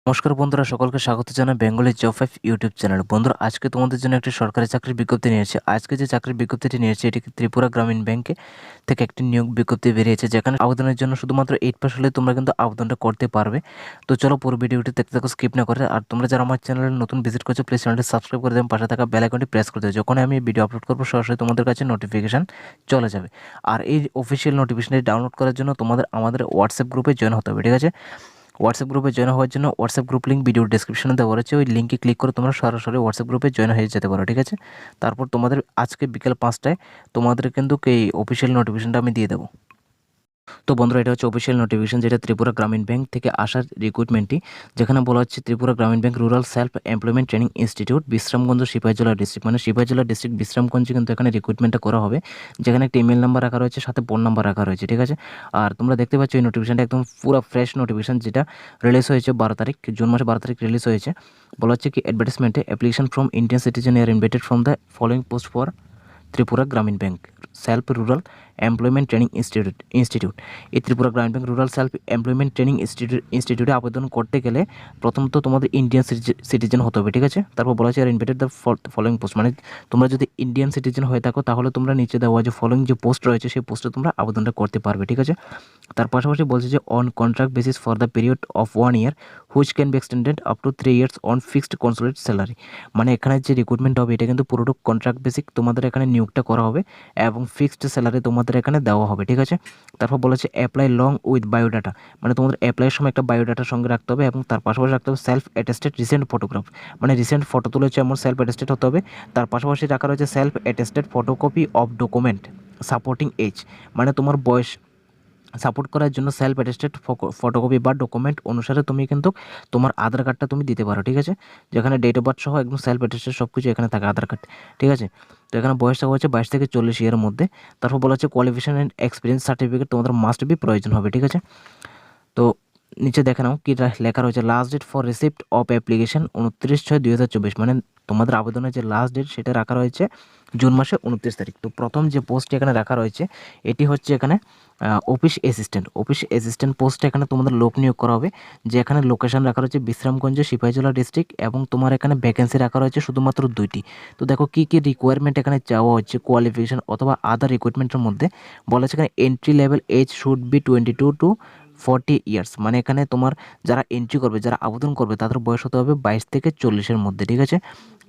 নমস্কার বন্ধুরা, সকলকে স্বাগত জানাই Bengali job five YouTube channel. বন্ধুরা, আজকে তোমাদের জন্য একটি সরকারি চাকরির বিজ্ঞপ্তি নিয়েছে। আজকে যে চাকরির বিজ্ঞপ্তিটি নিয়েছে এটি ত্রিপুরা গ্রামীণ ব্যাংকে থেকে একটি নিয়োগ বিজ্ঞপ্তি বেরিয়েছে, যেখানে আবেদনের জন্য শুধুমাত্র 8 পাস হলে তোমরা কিন্তু আবেদনটা করতে পারবে। তো চলো পুরো ভিডিওটি দেখতে থাকো, স্কিপ না করে। আর তোমরা যারা আমার চ্যানেলে নতুন ভিজিট করছো, প্লিজ চ্যানেলটি সাবস্ক্রাইব করে দেবেন, পাশে থাকা বেল আইকনটি প্রেস করে দেবে। যখন আমি ভিডিও আপলোড করবো সরাসরি তোমাদের কাছে নোটিফিকেশন চলে যাবে। আর এই অফিসিয়াল নোটিফিকেশনটি ডাউনলোড করার জন্য আমাদের হোয়াটসঅ্যাপ গ্রুপে জয়েন হতে হবে, ঠিক আছে? হোয়াটসঅ্যাপ গ্রুপে জয়েন হওয়ার জন্য হোয়াটসঅ্যাপ গ্রুপ লিঙ্ক ভিডিও ডেসক্রিপশনে দেওয়া রয়েছে, ওই লিঙ্কে ক্লিক করে তোমরা সরাসরি হোয়াটসঅ্যাপ গ্রুপে জয়েন হয়ে যেতে পারো, ঠিক আছে? তারপর তোমাদের আজকে বিকেল 5টায় তোমাদের কিন্তু এই অফিসিয়াল নোটিফিকেশনটা আমি দিয়ে দেবো। তো বন্ধুরা, এটা হচ্ছে অফিসিয়াল নোটিফিকেশন, যেটা ত্রিপুরা গ্রামীণ ব্যাংক থেকে আসার রিক্রুটমেন্টটি, যেখানে বলা হচ্ছে Tripura Gramin bank rural self employment training institute, Bishramganj, Sepahijala district, মানে সিপাহীজলা ডিস্ট্রিক্ট বিশ্রামগঞ্জে কিন্তু এখানে রিক্রুটমেন্টটা করা হবে। যেখানে একটা ইমেল নাম্বার রাখা রয়েছে, সাথে ফোন নাম্বার রাখা রয়েছে, ঠিক আছে? আর তোমরা দেখতে পাচ্ছ এই নোটিফিকেশনটা একদম পুরো ফ্রেশ নোটিফিকেশন, যেটা রিলিজ হয়েছে 12 তারিখ, জুন মাসে 12 তারিখ রিলিজ হয়েছে। বলা হচ্ছে কি, অ্যাডভার্টাইজমেন্টে application from Indian citizen are invited from the following post for Tripura Gramin bank self rural employment training institute. এই Tripura Gramin bank rural self employment training ইনস্টিটিউটে আবেদন করতে গেলে প্রথমত তোমাদের ইন্ডিয়ান সিটিজেন হতে হবে, ঠিক আছে? তারপর বলা হচ্ছে are invited the following post, মানে তোমরা যদি ইন্ডিয়ান সিটিজেন হয়ে থাকো তাহলে তোমরা নিচে দেওয়া যে ফলোয়িং যে পোস্ট রয়েছে সেই পোস্টে তোমরা আবেদনটা করতে পারবে, ঠিক আছে? তার পাশাপাশি বলছে যে on contract basis for the period of 1 year which can be extended up to 3 years on fixed consulate salary. মানে এখানে যে রিক্রুটমেন্ট হবে এটা কিন্তু পুরোটা কন্ট্রাক্ট বেসিক তোমাদের এখানে নিয়োগটা করা হবে এবং ফিক্সড স্যালারি তোমাদের এখানে দেওয়া হবে, ঠিক আছে? তারপর বলেছে অ্যাপ্লাই লং উইথ বায়োডাটা, মানে তোমাদের অ্যাপ্লাইয়ের সময় একটা বায়োডাটার সঙ্গে রাখতে হবে এবং তার পাশাপাশি রাখতে হবে সেলফ অ্যাটেস্টেড রিসেন্ট ফটোগ্রাফ, মানে রিসেন্ট ফটো তুলেছে এমন সেলফ অ্যাটেস্টেড হতে হবে। তার পাশাপাশি রাখা রয়েছে self attested photocopy of document supporting age, মানে তোমার বয়স সাপোর্ট করার জন্য সেলফ অ্যাটেস্টেড ফটোকপি বা ডকুমেন্ট অনুসারে তুমি কিন্তু তোমার আধার কার্ডটা তুমি দিতে পারো, ঠিক আছে? যেখানে ডেট অফ বার্থ সহ একদম সেলফ অ্যাটেস্টেড সব কিছু এখানে থাকে আধার কার্ড, ঠিক আছে? তো এখানে বয়সটা হচ্ছে 22 থেকে 40 ইয়ারের মধ্যে। তারপর বলা হচ্ছে কোয়ালিফিকেশন অ্যান্ড এক্সপিরিয়েন্স সার্টিফিকেট তোমাদের মাস্ট বি প্রয়োজন হবে, ঠিক আছে? তো নিচে দেখে নাও কি লেখা রয়েছে, last date for receipt of application 29/6/2024, মানে তোমাদের আবেদনের যে লাস্ট ডেট সেটা রাখা রয়েছে জুন মাসে 29 তারিখ। তো প্রথম যে পোস্টটি এখানে রাখা রয়েছে এটি হচ্ছে এখানে অফিস অ্যাসিস্ট্যান্ট পোস্টে এখানে তোমাদের লোক নিয়োগ করা হবে। যে এখানে লোকেশন রাখা রয়েছে বিশ্রামগঞ্জ, সিপাহীজলা ডিস্ট্রিক্ট, এবং তোমার এখানে ভ্যাকেন্সি রাখা রয়েছে শুধুমাত্র 2টি। তো দেখো কী কী রিকোয়ারমেন্ট এখানে চাওয়া হচ্ছে কোয়ালিফিকেশন অথবা আদার রিক্রুটমেন্টের মধ্যে। বলা হচ্ছে এখানে entry level age should be 22 to 40 years, মানে এখানে তোমার যারা এন্ট্রি করবে, যারা আবেদন করবে তাদের বয়স হতে হবে 22 থেকে 40-এর মধ্যে, ঠিক আছে?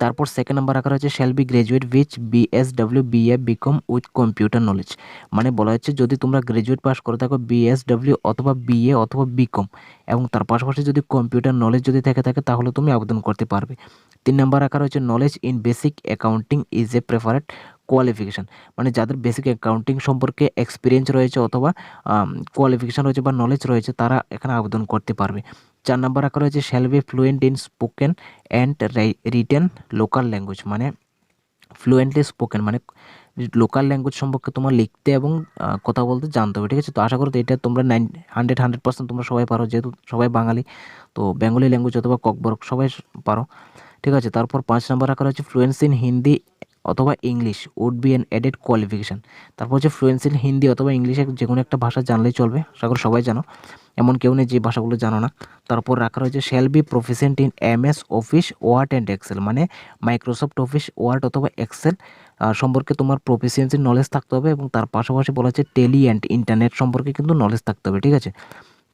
তারপর সেকেন্ড নাম্বার রাখা রয়েছে shall be graduate with BSW BA BCom with computer knowledge, মানে বলা হচ্ছে যদি তোমরা গ্রাজুয়েট পাস করে থাকো বিএসডব্লিউ অথবা বিএ অথবা বিকম এবং তার পাশাপাশি যদি কম্পিউটার নলেজ যদি থাকে তাহলে তুমি আবেদন করতে পারবে। 3 নাম্বার রাখা রয়েছে knowledge in basic accounting is a preferred qualification, মানে যাদের বেসিক অ্যাকাউন্টিং সম্পর্কে এক্সপিরিয়েন্স রয়েছে অথবা কোয়ালিফিকেশান রয়েছে বা নলেজ রয়েছে তারা এখানে আবেদন করতে পারবে। 4 নাম্বার রাখা রয়েছে shall be fluent in spoken and written local language, মানে ফ্লুয়েন্টলি স্পোকেন, মানে লোকাল ল্যাঙ্গুয়েজ সম্পর্কে তোমার লিখতে এবং কথা বলতে জানতে হবে, ঠিক আছে? তো আশা করি এটা তোমরা 100% তোমরা সবাই পারো, যেহেতু সবাই বাঙালি। তো বেঙ্গলি ল্যাঙ্গুয়েজ অথবা ককবরক সবাই পারো, ঠিক আছে? তারপর 5 নাম্বার রাখা রয়েছে ফ্লুয়েন্সি ইন হিন্দি অথবা English would be an added qualification. তারপর হচ্ছে ফ্লুয়েন্সি ইন হিন্দি অথবা ইংলিশে যে কোনো একটা ভাষা জানলেই চলবে, আশা করি সবাই জানো, এমন কেউ নেই যে ভাষাগুলো জানো না। তারপর রাখা রয়েছে shall be proficient in MS office word and excel, মানে মাইক্রোসফট অফিস ওয়ার্ড অথবা এক্সেল সম্পর্কে তোমার প্রফিসিয়েন্সির নলেজ থাকতে হবে এবং তার পাশাপাশি বলা হচ্ছে টেলি অ্যান্ড ইন্টারনেট সম্পর্কে কিন্তু নলেজ থাকতে হবে, ঠিক আছে?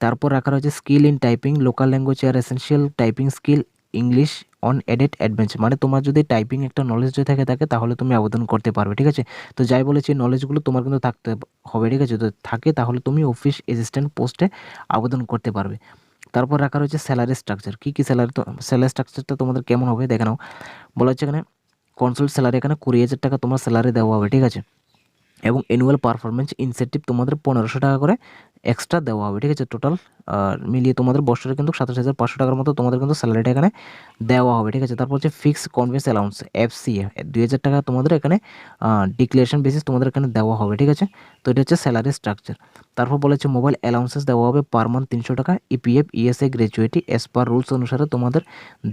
তারপর রাখা রয়েছে skill in typing local language আর essential typing skill English on added adventure, মানে তোমার যদি টাইপিং একটা নলেজ যদি থাকে তাহলে তুমি আবেদন করতে পারবে, ঠিক আছে? তো যাই বলেছি নলেজগুলো তোমার কিন্তু থাকতে হবে, ঠিক আছে? তো থাকে তাহলে তুমি অফিস অ্যাসিস্ট্যান্ট পোস্টে আবেদন করতে পারবে। তারপর রাখা রয়েছে স্যালারি স্ট্রাকচার, কী কী স্যালারি, তো স্যালারি স্ট্রাকচারটা তোমাদের কেমন হবে দেখে নাও। বলা হচ্ছে এখানে কনসাল্ট স্যালারি এখানে 20,000 টাকা তোমার স্যালারি দেওয়া হবে, ঠিক আছে? এবং অ্যানুয়াল পারফরমেন্স ইনসেন্টিভ তোমাদের 1500 টাকা করে এক্সট্রা দেওয়া হবে, ঠিক আছে? টোটাল মিলিয়ে তোমাদের বছরে কিন্তু 27,500 টাকার মতো তোমাদের কিন্তু স্যালারিটা এখানে দেওয়া হবে, ঠিক আছে? তারপর হচ্ছে ফিক্স কনভেন্স অ্যালাউন্স এফসিএ 2,000 টাকা তোমাদের এখানে ডিক্লারেশন বেসিস তোমাদের এখানে দেওয়া হবে, ঠিক আছে? তো এটা হচ্ছে স্যালারি স্ট্রাকচার। তারপর বলেছে মোবাইল অ্যালাউন্সেস দেওয়া হবে পার মান্থ 300 টাকা, EPF ESI gratuity as per rules অনুসারে তোমাদের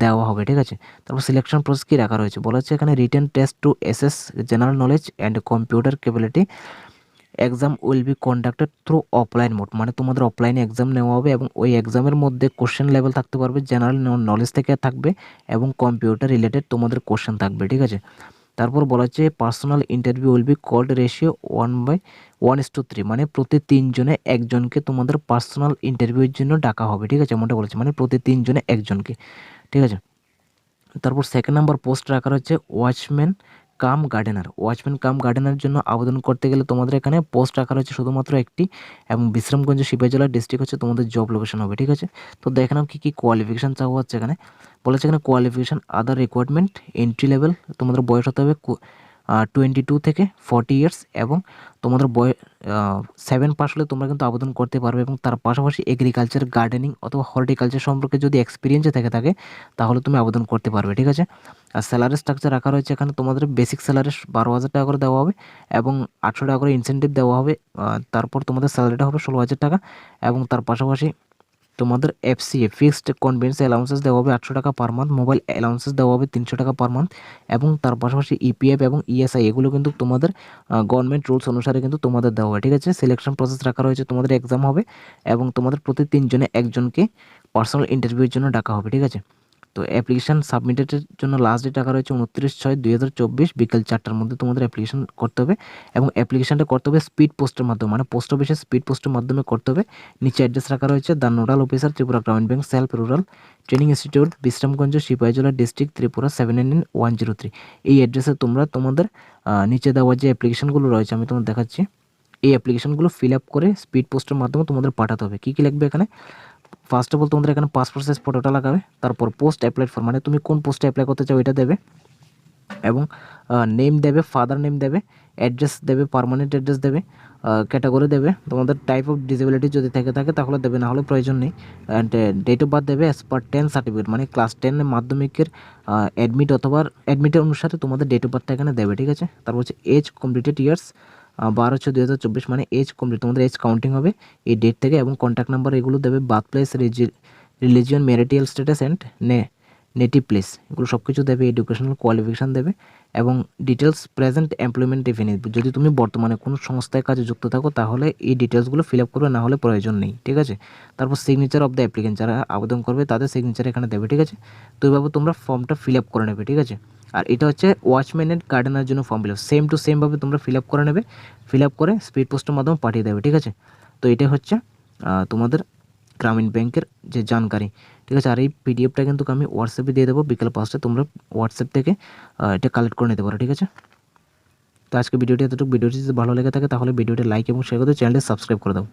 দেওয়া হবে, ঠিক আছে? তারপর সিলেকশন প্রসেস কী রাখা রয়েছে বলা হচ্ছে এখানে written test to SS general knowledge and computer capability exam will be conducted through offline mode, মানে তোমাদের অফলাইনে এক্সাম নেওয়া হবে এবং ওই এক্সামের মধ্যে কোশ্চেন লেভেল থাকতে পারবে, জেনারেল নলেজ থেকে থাকবে এবং কম্পিউটার রিলেটেড তোমাদের কোশ্চেন থাকবে, ঠিক আছে। তারপর বলা হচ্ছে personal interview will be called ratio 1/1:3, মানে প্রতি 3 জনে একজনকে তোমাদের পার্সোনাল ইন্টারভিউর জন্য ডাকা হবে, ঠিক আছে, এমনটা বলেছে, মানে প্রতি 3 জনে একজনকে, ঠিক আছে। তারপর সেকেন্ড নাম্বার পোস্ট রাখা হচ্ছে ওয়াচম্যান কাম গার্ডেনার। ওয়াচম্যান কাম গার্ডেনার জন্য আবেদন করতে গেলে তোমাদের এখানে পোস্ট রাখা হচ্ছে শুধুমাত্র একটি, এবং বিশ্রামগঞ্জ সিপাহীজলা ডিস্ট্রিক্ট হচ্ছে তোমাদের জব লোকেশন হবে, ঠিক আছে। তো দেখে নাও কী কী কোয়ালিফিকেশান চাওয়া হচ্ছে এখানে। বলেছে এখানে কোয়ালিফিকেশান আদার রিকোয়ারমেন্ট এন্ট্রি লেভেল, তোমাদের বয়স হতে হবে 22 থেকে 40 ইয়ার্স, এবং তোমাদের 7 পাস হলে তোমরা কিন্তু আবেদন করতে পারবে, এবং তার পাশাপাশি এগ্রিকালচার, গার্ডেনিং অথবা হর্টিকালচার সম্পর্কে যদি এক্সপিরিয়েন্সে থেকে থাকে তাহলে তুমি আবেদন করতে পারবে, ঠিক আছে। আর স্যালারি স্ট্রাকচার রাখা রয়েছে এখানে, তোমাদের বেসিক স্যালারি 12,000 টাকা করে দেওয়া হবে এবং 800 টাকা করে ইনসেন্টিভ দেওয়া হবে। তারপর তোমাদের স্যালারিটা হবে 16,000 টাকা, এবং তার পাশাপাশি তোমাদের এফসিএ ফিক্সড কনভেন্স অ্যালাউন্সেস দেওয়া হবে 800 টাকা পার মান্থ, মোবাইল অ্যালাউন্সেস দেওয়া হবে 300 টাকা পার মান্থ, এবং তার পাশাপাশি ইপিএফ এবং ইএসআই এগুলো কিন্তু তোমাদের গভর্নমেন্ট রুলস অনুসারে কিন্তু তোমাদের দেওয়া হয়, ঠিক আছে। সিলেকশন প্রসেস রাখা রয়েছে, তোমাদের এক্সাম হবে এবং তোমাদের প্রতি 3 জনে একজনকে পার্সোনাল ইন্টারভিউর জন্য ডাকা হবে, ঠিক আছে। তো অ্যাপ্লিকেশান সাবমিটের জন্য লাস্ট ডেট রাখা রয়েছে 29/6/2024 বিকেল 4টার মধ্যে তোমাদের অ্যাপ্লিকেশন করতে হবে, এবং অ্যাপ্লিকেশানটা করতে হবে স্পিড পোস্টের মাধ্যমে, মানে পোস্ট অফিসের স্পিড পোস্টের মাধ্যমে করতে হবে। নিচে অ্যাড্রেস রাখা রয়েছে the nodal officer Tripura Gramin bank self rural training institute, Bishramganj, Sepahijala district, Tripura 79103। এই অ্যাড্রেসে তোমরা তোমাদের নিচে দেওয়া যে অ্যাপ্লিকেশানগুলো রয়েছে আমি তোমাদের দেখাচ্ছি, এই অ্যাপ্লিকেশানগুলো ফিল আপ করে স্পিড পোস্টের মাধ্যমে তোমাদের পাঠাতে হবে। কী কী লাগবে এখানে? ফার্স্ট অফ অল তোমাদের এখানে পাসপোর্ট সাইজ ফটোটা লাগাবে, তারপর পোস্ট অ্যাপ্লাই ফর, মানে তুমি কোন পোস্টে অ্যাপ্লাই করতে চাও এটা দেবে, এবং নেম দেবে, ফাদার নেম দেবে, অ্যাড্রেস দেবে, পার্মানেন্ট অ্যাড্রেস দেবে, ক্যাটাগরি দেবে, তোমাদের টাইপ অফ ডিসেবিলিটি যদি থেকে থাকে তাহলে দেবে, না হলে প্রয়োজন নেই। অ্যান্ড ডেট অফ বার্থ দেবে অ্যাজ পার 10 সার্টিফিকেট, মানে ক্লাস 10 মাধ্যমিকের অ্যাডমিট অথবা অ্যাডমিটের অনুসারে তোমাদের ডেট অফ বার্থটা এখানে দেবে, ঠিক আছে। তারপর হচ্ছে এজ কমপ্লিটেড ইয়ার্স 12/6/2024, মানে এজ কমপ্লিট, তোমাদের এজ কাউন্টিং হবে এই ডেট থেকে, এবং কন্ট্যাক্ট নাম্বার এগুলো দেবে, birth place, religion, marital status and native place এগুলো সব কিছু দেবে, এডুকেশনাল কোয়ালিফিকেশান দেবে, এবং details present employment if any, যদি তুমি বর্তমানে কোনো সংস্থায় কাজে যুক্ত থাকো তাহলে এই ডিটেলসগুলো ফিল আপ করবে, না হলে প্রয়োজন নেই, ঠিক আছে। তারপর সিগনেচার অফ দ্য অ্যাপ্লিকেন্ট, যারা আবেদন করবে তাদের সিগনেচার এখানে দেবে, ঠিক আছে। তো এইভাবে তোমরা ফর্মটা ফিল আপ করে নেবে, ঠিক আছে। আর এটা হচ্ছে ওয়াচম্যান অ্যান্ড গার্ডেনার জন্য form fill up, same to সেমভাবে তোমরা ফিল আপ করে নেবে, ফিল আপ করে স্পিড পোস্টের মাধ্যমে পাঠিয়ে দেবে, ঠিক আছে। তো এটা হচ্ছে তোমাদের গ্রামীণ ব্যাংকের যে জানকারি, ঠিক আছে। আর এই পিডিএফটা কিন্তু আমি হোয়াটসঅ্যাপে দিয়ে দেবো বিকেল 5টায়, তোমরা হোয়াটসঅ্যাপ থেকে এটা কালেক্ট করে নিতে পারো, ঠিক আছে। তো আজকে ভিডিওটি এতটুকু, ভিডিওটি যদি ভালো লেগে থাকে তাহলে ভিডিওটি লাইক এবং শেয়ার করে চ্যানেলটি সাবস্ক্রাইব করে দাও।